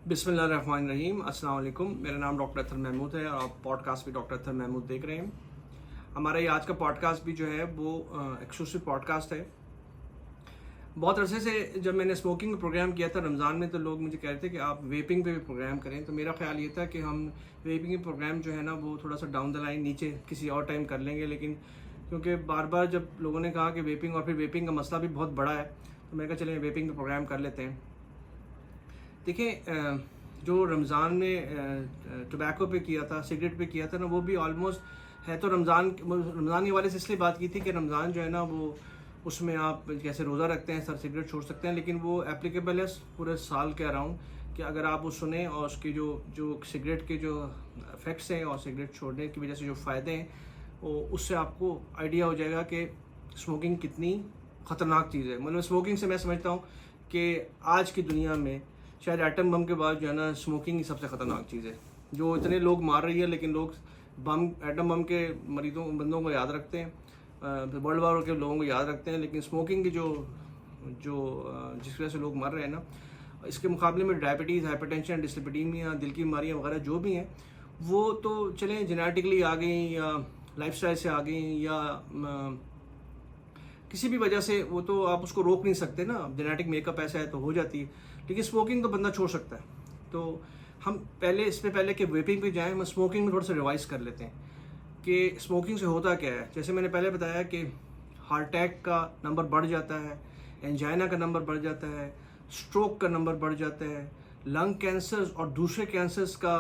बिस्मिल्लाहिर्रहमानिर्रहीम। अस्सलाम वालेकुम। मेरा नाम डॉक्टर अत्तर महमूद है और आप पॉडकास्ट भी डॉक्टर अत्तर महमूद देख रहे हैं। हमारा ये आज का पॉडकास्ट भी जो है वो एक्सक्लूसिव पॉडकास्ट है। बहुत अरसे से जब मैंने स्मोकिंग का प्रोग्राम किया था रमज़ान में, तो लोग मुझे कह रहे थे कि आप वेपिंग पे भी प्रोग्राम करें। तो मेरा ख्याल ये था कि हम वेपिंग प्रोग्राम जो है ना वो थोड़ा सा डाउन द लाइन नीचे किसी और टाइम कर लेंगे, लेकिन क्योंकि बार बार जब लोगों ने कहा कि वेपिंग और फिर वेपिंग का मसला भी बहुत बड़ा है, तो मैं कहा चलें वेपिंग पे प्रोग्राम कर लेते हैं। देखिए, जो रमज़ान में टोबैको पे किया था, सिगरेट पे किया था ना, वो भी ऑलमोस्ट है तो रमज़ान के वाले से इसलिए बात की थी कि रमज़ान जो है ना वो उसमें आप जैसे रोज़ा रखते हैं सर सिगरेट छोड़ सकते हैं, लेकिन वो एप्लीकेबल है पूरे साल के अराउंड कि अगर आप वो सुने और उसकी जो जो सिगरेट के जो इफ़ेक्ट्स हैं और सिगरेट छोड़ने की वजह से जो फ़ायदे हैं, वो उससे आपको आइडिया हो जाएगा कि स्मोकिंग कितनी ख़तरनाक चीज़ है। मतलब स्मोकिंग से मैं समझता हूँ कि आज की दुनिया में शायद एटम बम के बाद जो है ना स्मोकिंग ही सबसे ख़तरनाक चीज़ है, जो इतने लोग मार रही है, लेकिन लोग एटम बम के बंदों को याद रखते हैं, वर्ल्ड वार के लोगों को याद रखते हैं, लेकिन स्मोकिंग की जो जो जिस वजह से लोग मर रहे हैं ना, इसके मुकाबले में डायबिटीज़, हाइपरटेंशन, डिस्लिपिडीमिया, दिल की बीमारियाँ वगैरह जो भी हैं वो तो चलें जेनेटिकली आ गई या लाइफस्टाइल से आ गई या किसी भी वजह से, वो तो आप उसको रोक नहीं सकते ना, जेनेटिक मेकअप ऐसा है तो हो जाती है, लेकिन स्मोकिंग तो बंदा छोड़ सकता है। तो हम इससे पहले कि वेपिंग पे जाएं, हम स्मोकिंग में थोड़ा सा रिवाइज कर लेते हैं कि स्मोकिंग से होता क्या है। जैसे मैंने पहले बताया कि हार्ट अटैक का नंबर बढ़ जाता है, एंजाइना का नंबर बढ़ जाता है, स्ट्रोक का नंबर बढ़ जाता है, लंग कैंसर और दूसरे कैंसर्स का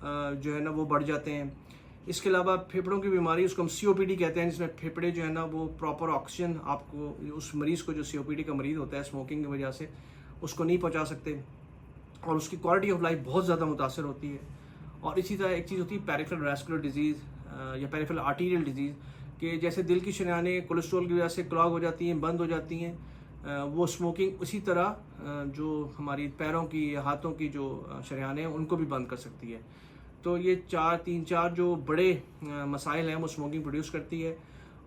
जो है ना वो बढ़ जाते हैं। इसके अलावा फेफड़ों की बीमारी, उसको हम COPD कहते हैं, जिसमें फेफड़े जो है ना वो प्रॉपर ऑक्सीजन आपको, उस मरीज़ को जो COPD का मरीज़ होता है स्मोकिंग की वजह से, उसको नहीं पहुंचा सकते और उसकी क्वालिटी ऑफ लाइफ बहुत ज़्यादा मुतासर होती है। और इसी तरह एक चीज़ होती है पेरिफेरल वैस्कुलर डिजीज़ या पेरिफेरल आर्टीरियल डिजीज़, कि जैसे दिल की शरीयानें कोलेस्ट्रॉल की वजह से क्लॉग हो जाती हैं, बंद हो जाती हैं, वो स्मोकिंग उसी तरह जो हमारी पैरों की या हाथों की जो शरीयानें हैं उनको भी बंद कर सकती है। तो ये तीन चार जो बड़े मसाइल हैं वो स्मोकिंग प्रोड्यूस करती है।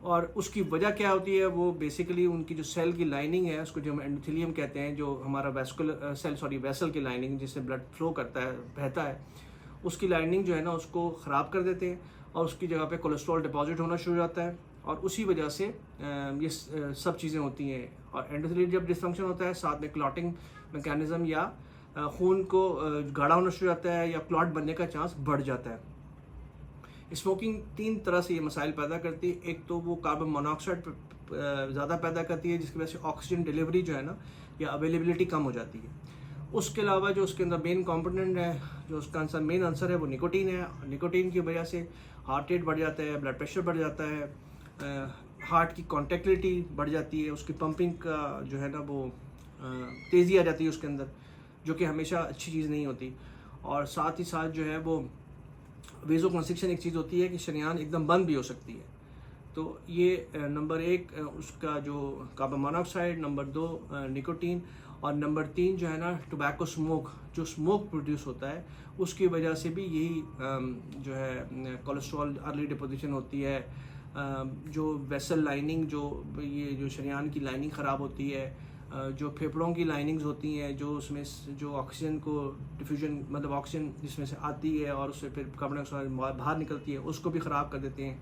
और उसकी वजह क्या होती है, वो बेसिकली उनकी जो सेल की लाइनिंग है, उसको जो हम एंडोथेलियम कहते हैं, जो हमारा वेसल की लाइनिंग जिससे ब्लड फ्लो करता है, बहता है, उसकी लाइनिंग जो है ना उसको ख़राब कर देते हैं और उसकी जगह पे कोलेस्ट्रॉल डिपॉजिट होना शुरू हो जाता है और उसी वजह से ये सब चीज़ें होती हैं। और एंडोथेलियम जब डिसफंक्शन होता है, साथ में क्लॉटिंग मैकेनिज्म या खून को गाढ़ा होना शुरू हो जाता है या क्लॉट बनने का चांस बढ़ जाता है। स्मोकिंग 3 तरह से ये मसाइल पैदा करती है। एक तो वो कार्बन मोनोऑक्साइड ज़्यादा पैदा करती है, जिसकी वजह से ऑक्सीजन डिलीवरी जो है ना या अवेलेबिलिटी कम हो जाती है। उसके अलावा जो उसके अंदर मेन कंपोनेंट है, जो उसका आंसर मेन आंसर है, वो निकोटीन है। निकोटीन की वजह से हार्ट रेट बढ़ जाता है, ब्लड प्रेशर बढ़ जाता है, हार्ट की कॉन्ट्रैक्टिलिटी बढ़ जाती है, उसकी पंपिंग का जो है ना वो तेज़ी आ जाती है उसके अंदर, जो कि हमेशा अच्छी चीज़ नहीं होती। और साथ ही साथ जो है वो वेज़ोकंस्ट्रिक्शन एक चीज़ होती है कि शरीयान एकदम बंद भी हो सकती है। तो ये नंबर 1 उसका जो कार्बन मोनोऑक्साइड, नंबर 2 निकोटीन, और नंबर 3 जो है ना टोबैको स्मोक, जो स्मोक प्रोड्यूस होता है उसकी वजह से भी यही जो है कोलेस्ट्रॉल अर्ली डिपोजिशन होती है, जो वेसल लाइनिंग, ये जो शरीयान की लाइनिंग ख़राब होती है, जो फेफड़ों की लाइनिंग्स होती हैं, जो उसमें जो ऑक्सीजन को डिफ्यूजन, मतलब ऑक्सीजन जिसमें से आती है और उससे फिर कार्बन डाइऑक्साइड बाहर निकलती है, उसको भी ख़राब कर देते हैं,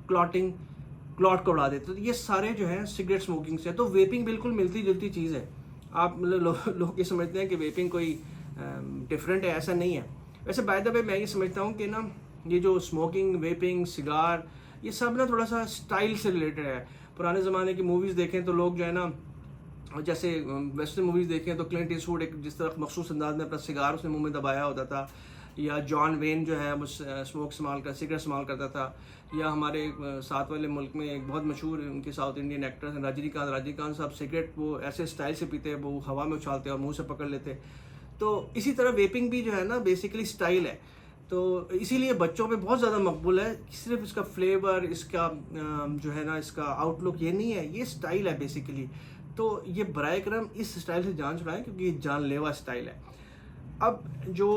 क्लॉट को उड़ा देते हैं। तो ये सारे जो है सिगरेट स्मोकिंग से। तो वेपिंग बिल्कुल मिलती जुलती चीज़ है। आप मतलब लोग ये समझते हैं कि वेपिंग कोई डिफरेंट है, ऐसा नहीं है। वैसे बाय द वे मैं ये समझता हूँ कि ना ये जो स्मोकिंग, वेपिंग, सिगार, ये सब ना थोड़ा सा स्टाइल से रिलेटेड है। पुराने ज़माने की मूवीज़ देखें तो लोग जो है ना, जैसे वेस्टर्न मूवीज़ देखें तो क्लिंट ईस्टवुड एक जिस तरह मखसूस अंदाज में अपना सिगार उसने मुंह में दबाया होता था, या जॉन वेन जो है वो सिगरेट इस्तेमाल करता था, या हमारे साथ वाले मुल्क में एक बहुत मशहूर उनके साउथ इंडियन एक्टर हैं रजनीकांत साहब, सिगरेट वो ऐसे स्टाइल से पीते हैं, वो हवा में उछालते और मुंह से पकड़ लेते। तो इसी तरह वेपिंग भी जो है ना बेसिकली स्टाइल है। तो इसीलिए बच्चों पे बहुत ज़्यादा मकबूल है। सिर्फ इसका फ्लेवर, इसका जो है ना इसका आउटलुक ये नहीं है, ये स्टाइल है बेसिकली। तो ये बराए करम इस स्टाइल से जान छुड़ाएं, क्योंकि ये जानलेवा स्टाइल है। अब जो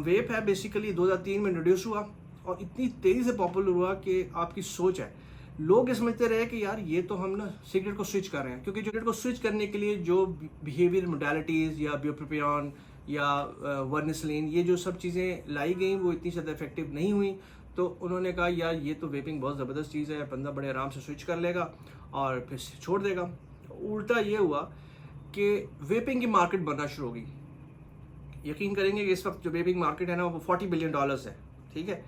वेप है बेसिकली 2003 में इंट्रोड्यूस हुआ और इतनी तेज़ी से पॉपुलर हुआ कि आपकी सोच है, लोग ये समझते रहे कि यार ये तो हम ना सिगरेट को स्विच कर रहे हैं, क्योंकि सिगरेट को स्विच करने के लिए जो बिहेवियर मोडालिटीज़ या ब्यूप्रोपियन या वर्निसलिन, ये जो सब चीज़ें लाई गई वो इतनी ज़्यादा इफेक्टिव नहीं हुई। तो उन्होंने कहा यार ये तो वेपिंग बहुत ज़बरदस्त चीज़ है, बंदा बड़े आराम से स्विच कर लेगा और फिर छोड़ देगा। उल्टा ये हुआ कि वेपिंग की मार्केट बनना शुरू हो गई। यकीन करेंगे कि इस वक्त जो वेपिंग मार्केट है ना वो $40 बिलियन है, ठीक है।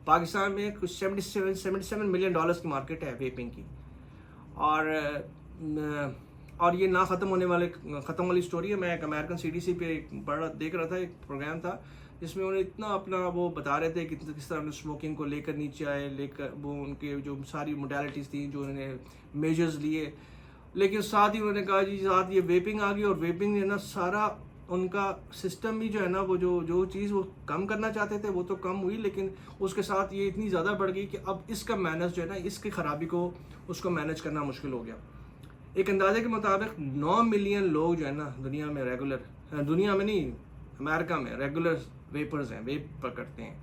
पाकिस्तान में कुछ 77 मिलियन डॉलर्स की मार्केट है वेपिंग की। और ये ना ख़त्म वाली स्टोरी है। मैं एक अमेरिकन CDC पे देख रहा था, एक प्रोग्राम था जिसमें उन्हें इतना अपना वो बता रहे थे कि किस तरह स्मोकिंग को लेकर नीचे आए, लेकर वो उनके जो सारी मोडालिटीज़ थी, जो उन्होंने मेजर्स लिए, लेकिन साथ ही उन्होंने कहा जी साथ ये वेपिंग आ गई और वेपिंग ने ना सारा उनका सिस्टम भी जो है ना वो जो चीज़ वो कम करना चाहते थे वो तो कम हुई, लेकिन उसके साथ ये इतनी ज़्यादा बढ़ गई कि अब इसका मैनेज जो है ना, इसकी ख़राबी को उसको मैनेज करना मुश्किल हो गया। एक अंदाजे के मुताबिक 9 मिलियन लोग जो है ना दुनिया में दुनिया में नहीं, अमेरिका में रेगुलर वेपर्स हैं, वेप करते हैं।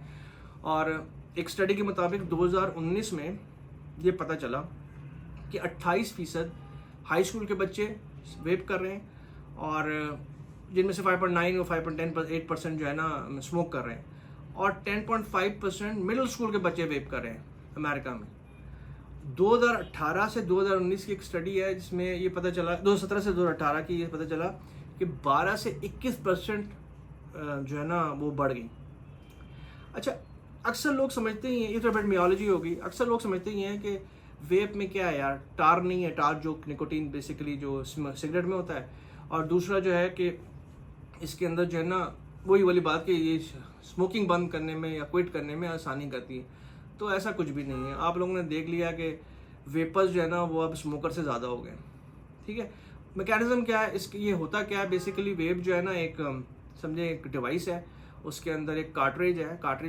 और एक स्टडी के मुताबिक 2019 में ये पता चला कि 28% हाई स्कूल के बच्चे वेप कर रहे हैं, और जिनमें से 5.9 और 5.8% जो है ना स्मोक कर रहे हैं, और 10.5% मिडिल स्कूल के बच्चे वेप कर रहे हैं अमेरिका में। 2018 से 2019 की एक स्टडी है जिसमें ये पता चला, 2017 से 2018 की ये पता चला कि 12 से 21% जो है ना वो बढ़ गई। अच्छा, अक्सर लोग समझते ही हैं, ये तो एपिडेमियोलॉजी होगी, अक्सर लोग समझते ही हैं कि वेप में क्या है यार, टार नहीं है, टार जो निकोटीन बेसिकली जो सिगरेट में होता है, और दूसरा जो है कि इसके अंदर जो है ना वही वाली बात कि ये स्मोकिंग बंद करने में या क्विट करने में आसानी करती है। तो ऐसा कुछ भी नहीं है। आप लोगों ने देख लिया कि वेपर्स जो है ना वो अब स्मोकर से ज़्यादा हो गए, ठीक है। मैकेनिज्म क्या है इसकी, ये होता क्या है बेसिकली, वेप जो है ना एक समझे एक डिवाइस है, उसके अंदर एक कार्ट्रिज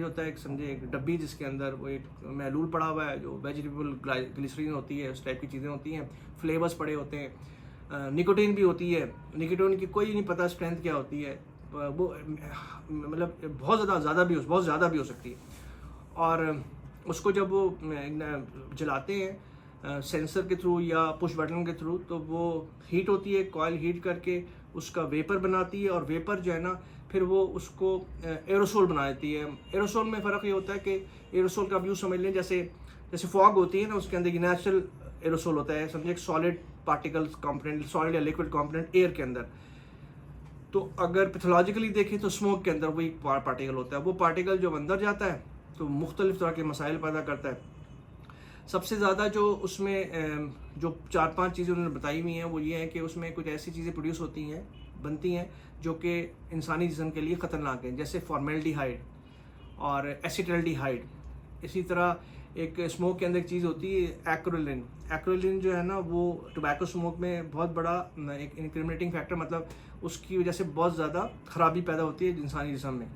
होता है, एक समझे एक डब्बी जिसके अंदर वो एक महलूल पड़ा हुआ है, जो वेजिटेबल ग्लिसरीन होती है, उस टाइप की चीज़ें होती हैं, फ्लेवर्स पड़े होते हैं, निकोटीन भी होती है। निकोटीन की कोई नहीं पता स्ट्रेंथ क्या होती है, वो मतलब बहुत ज़्यादा भी हो सकती है। और उसको जब वो जलाते हैं सेंसर के थ्रू या पुश बटन के थ्रू, तो वो हीट होती है, कॉइल हीट करके उसका वेपर बनाती है, और वेपर जो है ना फिर वो उसको एरोसोल बना देती है। एरोसोल में फ़र्क ये होता है कि एरोसोल का आप यूँ समझ लें जैसे फॉग होती है ना, उसके अंदर नेचुरल एरोसोल होता है, समझे एक सॉलिड पार्टिकल्स कंपोनेंट, सॉलिड या लिक्विड कंपोनेंट एयर के अंदर। तो अगर पैथोलॉजिकली देखें तो स्मोक के अंदर वो एक पार्टिकल होता है, वो पार्टिकल जब अंदर जाता है तो मुख्तलिफ तरह के मसाइल पैदा करता है। सबसे ज़्यादा जो उसमें जो 4-5 चीज़ें उन्होंने बताई हुई हैं वो ये है कि उसमें कुछ ऐसी चीज़ें प्रोड्यूस बनती हैं जो कि इंसानी जिस्म के लिए ख़तरनाक हैं, जैसे फॉर्मेल्डिहाइड और एसिटल्डिहाइड। इसी तरह एक स्मोक के अंदर एक चीज़ होती है एक्रोलिन जो है ना वो टोबैको स्मोक में बहुत बड़ा एक इंक्रिमिनेटिंग फैक्टर, मतलब उसकी वजह से बहुत ज़्यादा ख़राबी पैदा होती है इंसानी जिस्म में।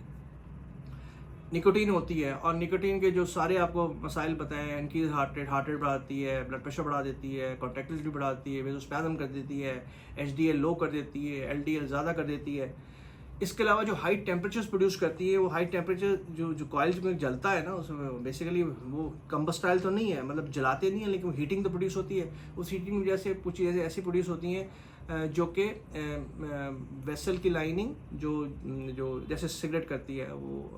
निकोटीन होती है, और निकोटीन के जो सारे आपको मसाइल बताए हैं, इनकी हार्ट रेट बढ़ाती है, ब्लड प्रेशर बढ़ा देती है, कॉन्ट्रैक्टिलिटी बढ़ाती है, वेज़ोस्पैज़म कर देती है, HDL लो कर देती है, LDL ज़्यादा कर देती है। इसके अलावा जो हाई टेम्परेचर्स प्रोड्यूस करती है, वो हाई टेम्परेचर जो कॉइल में जलता है ना, उसमें बेसिकली वो कंबस्टाइल तो नहीं है, मतलब जलाते नहीं है, लेकिन हीटिंग तो प्रोड्यूस होती है। उस हीटिंग की वजह से कुछ चीज़ें ऐसी प्रोड्यूस होती हैं जो कि वेसल की लाइनिंग जो जैसे सिगरेट करती है, वो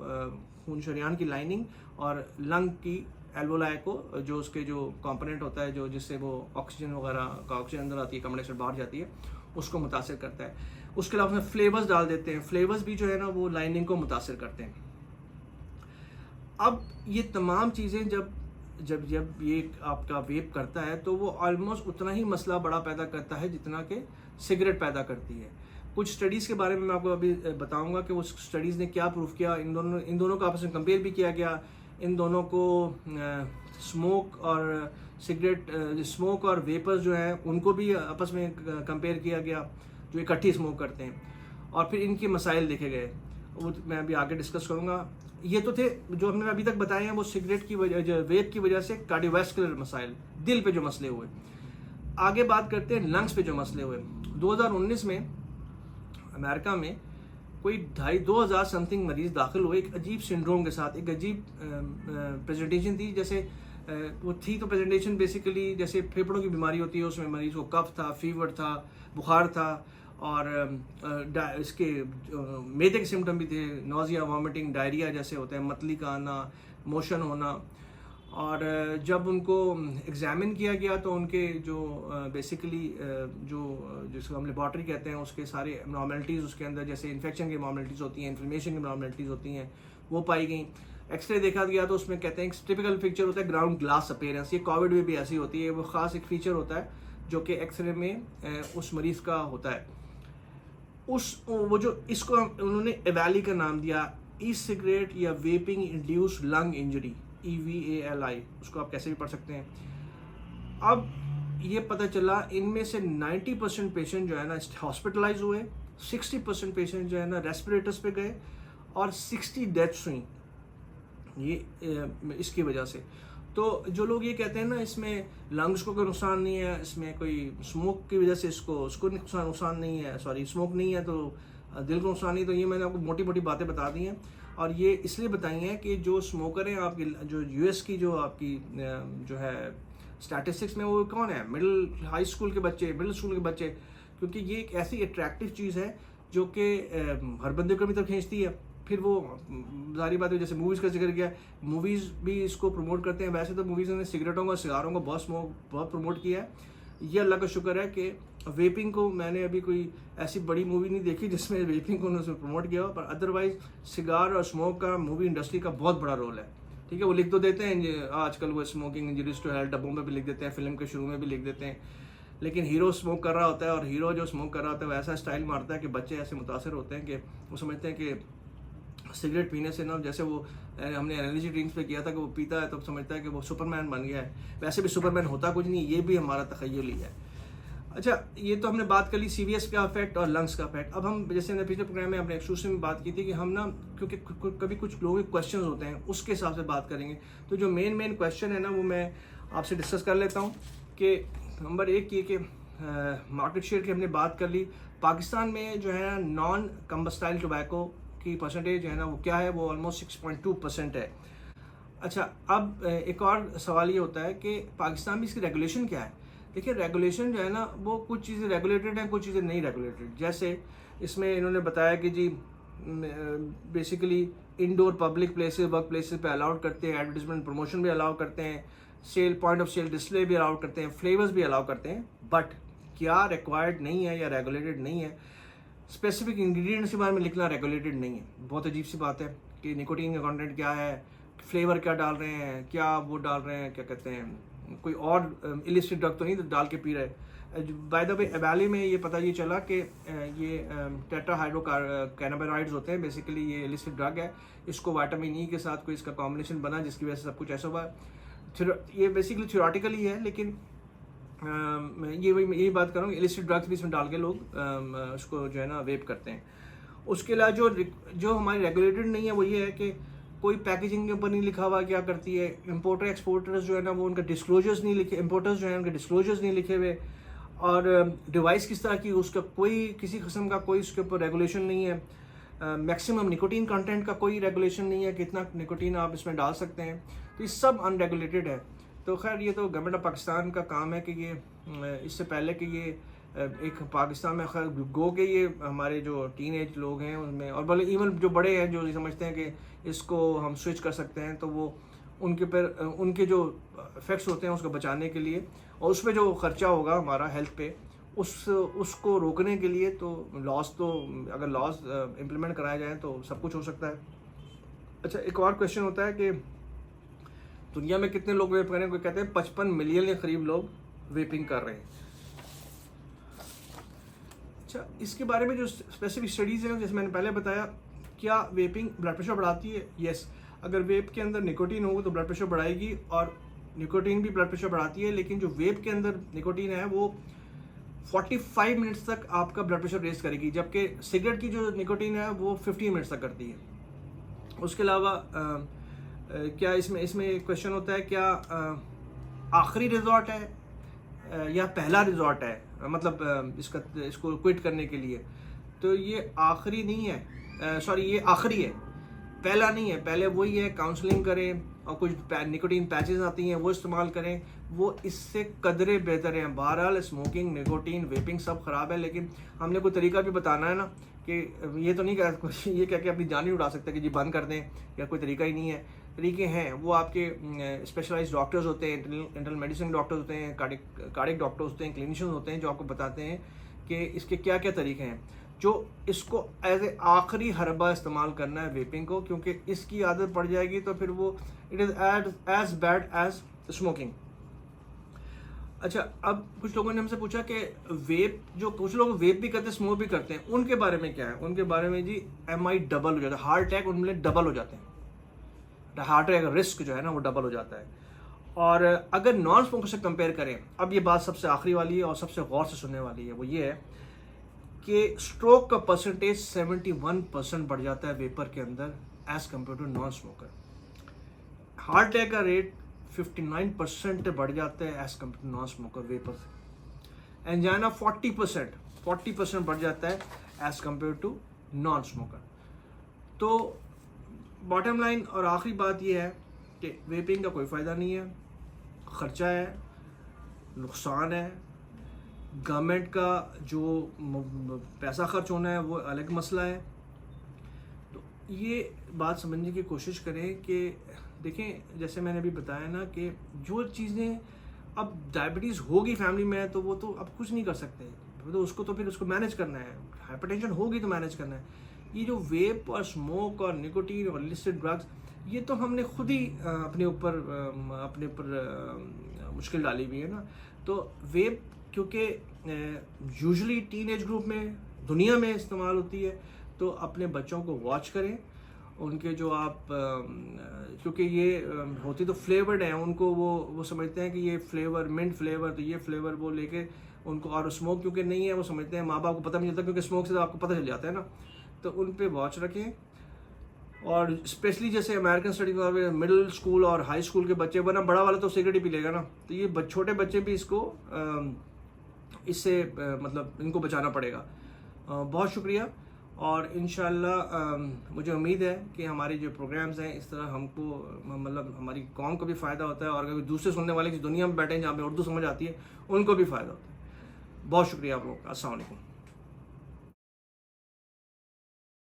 खून शरियान की लाइनिंग और लंग की एल्वोलाई को, जो उसके जो कंपोनेंट होता है जो जिससे वो ऑक्सीजन वगैरह का ऑक्सीजन अंदर आती है, कार्बन डाइऑक्साइड बाहर जाती है, उसको मुतासिर करता है। उसके अलावा उसमें फ्लेवर्स डाल देते हैं, फ्लेवर्स भी जो है ना वो लाइनिंग को मुतासिर करते हैं। अब ये तमाम चीज़ें जब ये आपका वेप करता है तो वो ऑलमोस्ट उतना ही मसला बड़ा पैदा करता है जितना कि सिगरेट पैदा करती है। कुछ स्टडीज़ के बारे में मैं आपको अभी बताऊंगा कि उस स्टडीज़ ने क्या प्रूफ किया, इन दोनों का आपस में कंपेयर भी किया गया। इन दोनों को स्मोक और वेपर्स जो हैं उनको भी आपस में कंपेयर किया गया, जो इकट्ठी स्मोक करते हैं, और फिर इनके मसाइल देखे गए, वो मैं अभी आगे डिस्कस करूँगा। ये तो थे जो हमने अभी तक बताए हैं, वो सिगरेट की वजह, वेप की वजह से कार्डियोवैस्कुलर मसाइल, दिल पे जो मसले हुए। आगे बात करते हैं लंग्स पे जो मसले हुए। 2019 में अमेरिका में कोई 2,500 समथिंग मरीज दाखिल हुए एक अजीब सिंड्रोम के साथ। एक अजीब प्रेजेंटेशन थी, जैसे वो थी तो प्रेजेंटेशन बेसिकली जैसे फेफड़ों की बीमारी होती है, उसमें मरीज को कफ था, फीवर था, बुखार था, और इसके मैदे के सिम्टम भी थे, नोज़िया, वॉमिटिंग, डायरिया जैसे होते हैं, मतली का आना, मोशन होना। और जब उनको एग्ज़ामिन किया गया तो उनके जो बेसिकली जो जिसको हम लेबॉर्ट्री कहते हैं उसके सारे एबनॉर्मलिटीज़ उसके अंदर, जैसे इन्फेक्शन की एबनॉर्मलिटीज़ होती हैं, इन्फ्लेमेशन की एबनॉर्मलिटीज़ होती हैं, वो पाई गई। एक्सरे देखा गया तो उसमें कहते हैं एक टिपिकल पिक्चर होता है ग्राउंड ग्लास अपीयरेंस, ये कोविड में भी ऐसी होती है, वो ख़ास एक फीचर होता है जो कि एक्सरे में उस मरीज़ का होता है। वो जो इसको उन्होंने एवाली का नाम दिया, ई सिगरेट या vaping induce lung injury, EVALI, उसको आप कैसे भी पढ़ सकते हैं। अब ये पता चला इनमें से 90% पेशेंट जो है ना हॉस्पिटलाइज हुए, 60% पेशेंट जो है ना रेस्पिरेटर्स पे गए और 60 डेथ्स हुई ये इसकी वजह से। तो जो लोग ये कहते हैं ना इसमें लंग्स को कोई नुकसान नहीं है, इसमें कोई स्मोक की वजह से उसको नुकसान नहीं है, सॉरी स्मोक नहीं है तो दिल को नुकसान नहीं, तो ये मैंने आपको मोटी मोटी बातें बता दी हैं। और ये इसलिए बताई हैं कि जो स्मोकर हैं आपकी, जो US की जो आपकी जो है स्टैटिस्टिक्स में, वो कौन है, हाई स्कूल के बच्चे, मिडिल स्कूल के बच्चे, क्योंकि ये एक ऐसी अट्रैक्टिव चीज़ है जो कि हर बंदे को भी तरफ खींचती है। फिर वो जारी बात है, जैसे मूवीज़ का जिक्र किया, मूवीज़ भी इसको प्रमोट करते हैं। वैसे तो मूवीज़ ने सिगरेटों को, सिगारों को बहुत प्रमोट किया है। ये अल्लाह का शुक्र है कि वेपिंग को मैंने अभी कोई ऐसी बड़ी मूवी नहीं देखी जिसमें वेपिंग को उन्होंने प्रमोट किया हो, पर अदरवाइज सिगार और स्मोक का मूवी इंडस्ट्री का बहुत बड़ा रोल है। ठीक है, वो लिख तो देते हैं आजकल, वो स्मोकिंग इंजरीज टू हेल्थ डब्बों में भी लिख देते हैं, फिल्म के शुरू में भी लिख देते हैं, लेकिन हीरो स्मोक कर रहा होता है और हीरो जो स्मोक कर रहा होता है वो ऐसा स्टाइल मारता है कि बच्चे ऐसे मुतासर होते हैं कि वो समझते हैं कि सिगरेट पीने से ना, जैसे वो हमने एनर्जी ड्रिंक्स पे किया था कि वो पीता है तो समझता है कि वो सुपरमैन बन गया है। वैसे भी सुपरमैन होता कुछ नहीं, ये भी हमारा तखय्युल ही है। अच्छा, ये तो हमने बात कर ली CVS का इफेक्ट और लंग्स का इफेक्ट। अब हम जैसे हमने पिछले प्रोग्राम में अपने एक्सक्लूसिव में बात की थी कि हम ना, क्योंकि कभी कुछ लोगों के क्वेश्चन होते हैं उसके हिसाब से बात करेंगे। तो जो मेन क्वेश्चन है ना वो मैं आपसे डिस्कस कर लेता हूँ कि नंबर 1 ये कि मार्केट शेयर की हमने बात कर ली। पाकिस्तान में जो है नॉन कंबस्टाइल टोबैको की परसेंटेज है ना वो क्या है, वो ऑलमोस्ट 6.2% है। अच्छा, अब एक और सवाल ये होता है कि पाकिस्तान में इसकी रेगुलेशन क्या है। देखिए, रेगुलेशन जो है ना वो कुछ चीज़ें रेगुलेटेड हैं, कुछ चीज़ें नहीं रेगुलेटेड। जैसे इसमें इन्होंने बताया कि जी basically indoor public places, work places पे अलाउड करते हैं, एडवर्टीजमेंट प्रमोशन भी अलाउ करते हैं, sale point of sale display भी अलाउ करते हैं, फ्लेवर्स भी अलाउ करते हैं, बट क्या रिक्वायर्ड नहीं है या रेगुलेटेड नहीं है, स्पेसिफिक इंग्रेडिएंट्स के बारे में लिखना रेगुलेटेड नहीं है। बहुत अजीब सी बात है कि निकोटीन का कंटेंट क्या है, फ्लेवर क्या डाल रहे हैं, क्या वो डाल रहे हैं, क्या कहते हैं, कोई और इलिसिट ड्रग तो नहीं तो डाल के पी रहे। बाय द वे एवाली में ये पता ये चला कि ये टेट्राहाइड्रोकैनाबिनॉइड्स होते हैं, बेसिकली ये इलिसिट ड्रग है। इसको विटामिन ई के साथ कोई इसका कॉम्बिनेशन बना जिसकी वजह से सब कुछ ऐसा हुआ। ये बेसिकली थ्योरेटिकल ही है, लेकिन यही बात करूँ, इलिसिट ड्रग्स भी इसमें डाल के लोग उसको जो है ना वेप करते हैं। उसके अलावा जो हमारी रेगुलेटेड नहीं है वो ये है कि कोई पैकेजिंग के ऊपर नहीं लिखा हुआ क्या करती है। इंपोर्टर एक्सपोर्टर्स जो है ना वो उनका डिस्क्लोजर्स नहीं लिखे, इंपोर्टर्स जो है उनके डिस्क्लोजर्स नहीं लिखे हुए, और डिवाइस किस तरह की उसका कोई किसी किस्म का कोई उसके ऊपर रेगुलेशन नहीं है। मैक्सिमम निकोटीन कंटेंट का कोई रेगुलेशन नहीं है, कितना निकोटीन आप इसमें डाल सकते हैं, तो ये सब अनरेगुलेटेड है। तो खैर ये तो गवर्नमेंट ऑफ पाकिस्तान का काम है कि ये इससे पहले कि ये एक पाकिस्तान में खैर गो के ये हमारे जो टीनेज लोग हैं उनमें, और भले इवन जो बड़े हैं जो समझते हैं कि इसको हम स्विच कर सकते हैं, तो वो उनके पर उनके जो इफेक्ट्स होते हैं उसको बचाने के लिए और उसमें जो खर्चा होगा हमारा हेल्थ पे उसको रोकने के लिए, तो अगर लॉज इम्प्लीमेंट कराए जाएँ तो सब कुछ हो सकता है। अच्छा, एक और क्वेश्चन होता है कि दुनिया में कितने लोग वेप कर रहे हैं। कोई कहते हैं 55 मिलियन के करीब लोग वेपिंग कर रहे हैं। अच्छा, इसके बारे में जो स्पेसिफिक स्टडीज़ हैं जैसे मैंने पहले बताया, क्या वेपिंग ब्लड प्रेशर बढ़ाती है? यस, अगर वेप के अंदर निकोटीन होगा तो ब्लड प्रेशर बढ़ाएगी, और निकोटीन भी ब्लड प्रेशर बढ़ाती है, लेकिन जो वेप के अंदर निकोटीन है वो 45 मिनट्स तक आपका ब्लड प्रेशर रेस करेगी, जबकि सिगरेट की जो निकोटीन है वो 15 मिनट्स तक करती है। उसके अलावा क्या इसमें एक क्वेश्चन होता है, क्या आखिरी रिजॉर्ट है या पहला रिजॉर्ट है, मतलब इसको क्विट करने के लिए? तो ये आखिरी नहीं है, सॉरी ये आखिरी है। पहला नहीं है, पहले वही है काउंसलिंग करें और कुछ निकोटीन पैचेस आती हैं वो इस्तेमाल करें, वो इससे कदरे बेहतर हैं। बहरहाल स्मोकिंग, निकोटीन, वेपिंग सब ख़राब है, लेकिन हमने कोई तरीका भी बताना है ना कि ये तो नहीं कह ये कह के अपनी जान नहीं उड़ा सकते कि जी बंद कर दें, या कोई तरीका ही नहीं है। तरीके हैं, वो आपके स्पेशलाइज्ड डॉक्टर्स होते हैं, इंटरनल मेडिसिन डॉक्टर्स होते हैं, कार्डिक डॉक्टर्स होते हैं, क्लिनिशियंस होते हैं जो आपको बताते हैं कि इसके क्या क्या तरीके हैं। जो इसको एज ए आखिरी हरबा इस्तेमाल करना है वेपिंग को, क्योंकि इसकी आदत पड़ जाएगी तो फिर वो it is as bad as smoking. अच्छा, अब कुछ लोगों ने हमसे पूछा कि वेप, जो कुछ लोग वेप भी करते हैं स्मोक भी करते हैं, उनके बारे में क्या है? उनके बारे में जी MI डबल हो जाता है, हार्ट अटैक उनमें डबल हो जाते हैं, हार्ट अटैक का रिस्क जो है ना वो डबल हो जाता है। और अगर नॉन स्मोकर से कंपेयर करें, अब ये बात सबसे आखिरी वाली है और सबसे गौर से सुनने वाली है, वो ये है कि स्ट्रोक का परसेंटेज 71% बढ़ जाता है वेपर के अंदर as compare to non smoker. Heart attack का रेट 59% बढ़ जाता है as compare to non smoker vapour से। एंजाइना 40% बढ़ जाता है as compare to non smoker. तो बॉटम लाइन और आखिरी बात यह है कि वेपिंग का कोई फ़ायदा नहीं है, ख़र्चा है, नुकसान है, गवर्नमेंट का जो पैसा खर्च होना है वो अलग मसला है। तो ये बात समझने की कोशिश करें कि देखें, जैसे मैंने अभी बताया ना कि जो चीज़ें, अब डायबिटीज़ होगी फैमिली में तो वो तो अब कुछ नहीं कर सकते, तो उसको तो फिर उसको मैनेज करना है। हाइपरटेंशन होगी तो मैनेज करना है। ये जो वेप और स्मोक और निकोटीन और इलिसिट ड्रग्स, ये तो हमने खुद ही अपने ऊपर मुश्किल डाली हुई है ना। तो वेप क्योंकि यूजुअली टीनेज ग्रुप में दुनिया में इस्तेमाल होती है, तो अपने बच्चों को वॉच करें उनके जो आप क्योंकि ये होती तो फ्लेवर्ड हैं, उनको वो समझते हैं कि ये फ्लेवर मिंट फ्लेवर, तो ये फ्लेवर वो लेके उनको, और स्मोक क्योंकि नहीं है वो समझते हैं, माँ बाप को पता नहीं चलता क्योंकि स्मोक से तो आपको पता चल जाता है ना। तो उन पे वॉच रखें। और स्पेशली जैसे अमेरिकन स्टडी में मिडिल स्कूल और हाई स्कूल के बच्चे, वरना बड़ा वाला तो सिगरेट ही पी लेगा ना, तो ये छोटे बच्चे भी इससे मतलब इनको बचाना पड़ेगा। बहुत शुक्रिया, और इंशाल्लाह मुझे उम्मीद है कि हमारी जो प्रोग्राम्स हैं इस तरह हमको मतलब हमारी कौम को भी फ़ायदा होता है, और अगर दूसरे सुनने वाले की दुनिया में बैठे हैं जहाँ पे उर्दू समझ आती है उनको भी फ़ायदा होता है। बहुत शुक्रिया आप लोगों का। अस्सलाम वालेकुम।